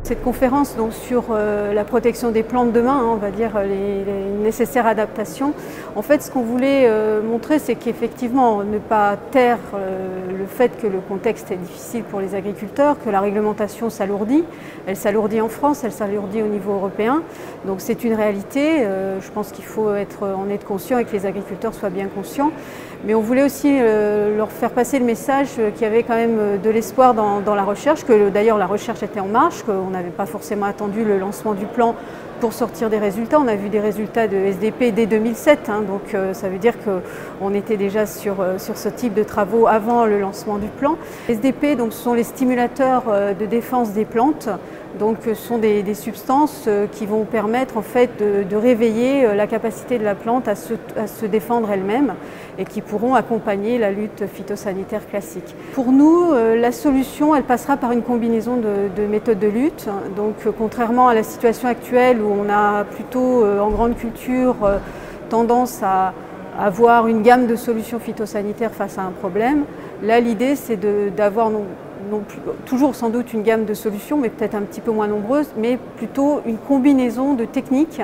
Cette conférence donc, sur la protection des plantes demain, on va dire les nécessaires adaptations. En fait, ce qu'on voulait montrer, c'est qu'effectivement, ne pas taire le fait que le contexte est difficile pour les agriculteurs, que la réglementation s'alourdit. Elle s'alourdit en France, elle s'alourdit au niveau européen. Donc c'est une réalité. Je pense qu'il faut en être conscient et que les agriculteurs soient bien conscients. Mais on voulait aussi leur faire passer le message qu'il y avait quand même de l'espoir dans la recherche, que d'ailleurs la recherche était en marche, qu'on n'avait pas forcément attendu le lancement du plan pour sortir des résultats. On a vu des résultats de SDP dès 2007, donc ça veut dire qu'on était déjà sur ce type de travaux avant le lancement du plan. SDP, donc, ce sont les stimulateurs de défense des plantes. Donc, ce sont des substances qui vont permettre en fait de réveiller la capacité de la plante à se défendre elle-même et qui pourront accompagner la lutte phytosanitaire classique. Pour nous, la solution, elle passera par une combinaison de méthodes de lutte. Donc, contrairement à la situation actuelle où on a plutôt en grande culture tendance à avoir une gamme de solutions phytosanitaires face à un problème, là l'idée c'est d'avoir toujours sans doute une gamme de solutions, mais peut-être un petit peu moins nombreuse, mais plutôt une combinaison de techniques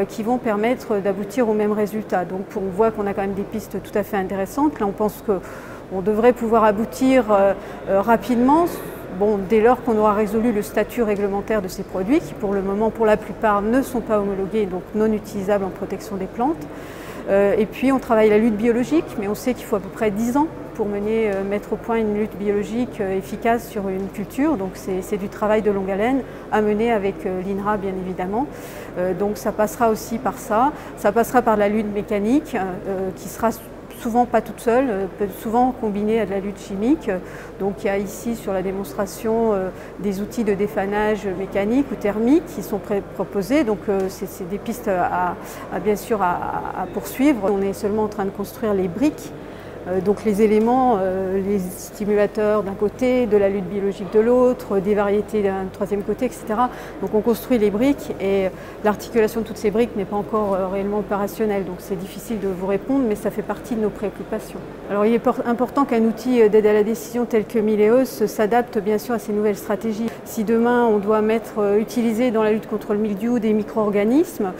qui vont permettre d'aboutir au même résultat. Donc on voit qu'on a quand même des pistes tout à fait intéressantes. Là on pense qu'on devrait pouvoir aboutir rapidement, dès lors qu'on aura résolu le statut réglementaire de ces produits, qui pour le moment pour la plupart ne sont pas homologués, donc non utilisables en protection des plantes. Et puis on travaille la lutte biologique, mais on sait qu'il faut à peu près 10 ans pour mettre au point une lutte biologique efficace sur une culture. Donc c'est du travail de longue haleine à mener avec l'INRA bien évidemment. Donc ça passera aussi par ça. Ça passera par la lutte mécanique qui sera souvent pas toute seule, peut souvent combinée à de la lutte chimique. Donc il y a ici sur la démonstration des outils de défanage mécanique ou thermique qui sont proposés. Donc c'est des pistes bien sûr à poursuivre. On est seulement en train de construire les briques. Donc les éléments, les stimulateurs d'un côté, de la lutte biologique de l'autre, des variétés d'un troisième côté, etc. Donc on construit les briques et l'articulation de toutes ces briques n'est pas encore réellement opérationnelle. Donc c'est difficile de vous répondre, mais ça fait partie de nos préoccupations. Alors il est important qu'un outil d'aide à la décision tel que Mileos s'adapte bien sûr à ces nouvelles stratégies. Si demain on doit utiliser dans la lutte contre le mildiou des micro-organismes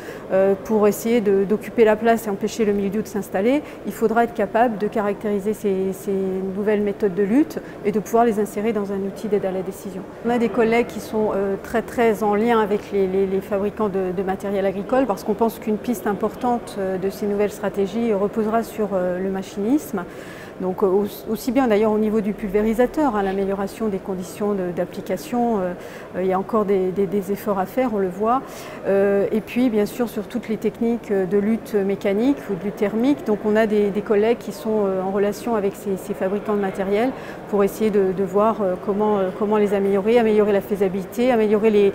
pour essayer d'occuper la place et empêcher le mildiou de s'installer, il faudra être capable de caractériser ces nouvelles méthodes de lutte et de pouvoir les insérer dans un outil d'aide à la décision. On a des collègues qui sont très en lien avec les fabricants de matériel agricole parce qu'on pense qu'une piste importante de ces nouvelles stratégies reposera sur le machinisme. Donc aussi bien d'ailleurs au niveau du pulvérisateur, l'amélioration des conditions d'application, il y a encore des efforts à faire, on le voit. Et puis bien sûr sur toutes les techniques de lutte mécanique ou de lutte thermique. Donc on a des collègues qui sont en relation avec ces fabricants de matériel pour essayer de voir comment les améliorer la faisabilité, améliorer les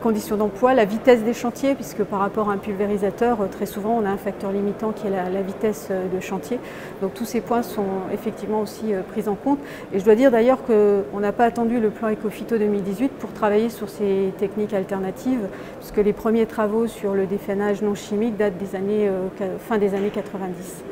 conditions d'emploi, la vitesse des chantiers, puisque par rapport à un pulvérisateur, très souvent on a un facteur limitant qui est la vitesse de chantier. Donc tous ces points sont effectivement aussi pris en compte. Et je dois dire d'ailleurs qu'on n'a pas attendu le plan Ecophyto 2018 pour travailler sur ces techniques alternatives, puisque les premiers travaux sur le défanage non chimique datent fin des années 90.